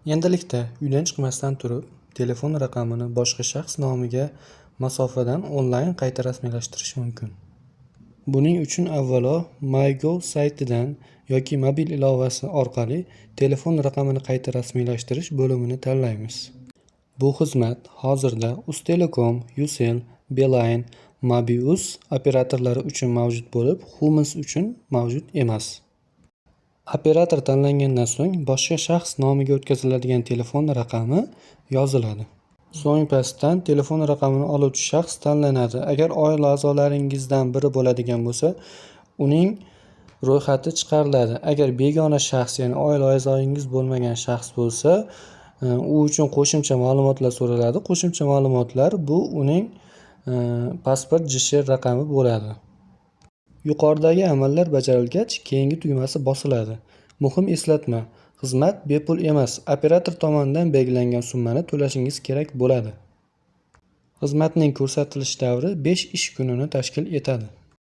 Endilikda uydan chiqmasdan turib, telefon raqamini boshqa shaxs nomiga masofadan onlayn qayta rasmiylashtirish mumkin. Buning uchun avvalo MyGov saytidan yoki mobil ilovasi orqali telefon raqamini qayta rasmiylashtirish bo'limini tanlaymiz. Bu xizmat hozirda Uztelecom, Ucell, Beeline, Mobiuz operatorlari uchun mavjud bo'lib, Humus uchun mavjud emas. Operator tanlangandan so'ng boshqa shaxs nomiga o'tkaziladigan telefon raqami yoziladi. So'ng pastdan telefon raqamini oluvchi shaxs tanlanadi. Agar oila a'zolaringizdan biri bo'ladigan bo'lsa, uning ro'yxati chiqariladi. Agar begona shaxs, ya'ni oila a'zoyingiz bo'lmagan shaxs bo'lsa, u uchun qo'shimcha ma'lumotlar so'raladi. Qo'shimcha ma'lumotlar bu uning pasport JSH raqami bo'ladi. Yuqoridagi amallar bajarilgach, keyingi tugmasi bosiladi. Muhim eslatma: xizmat bepul emas. Operator tomonidan belgilangan summani to'lashingiz kerak bo'ladi. Xizmatning ko'rsatilish davri 5 ish kunini tashkil etadi.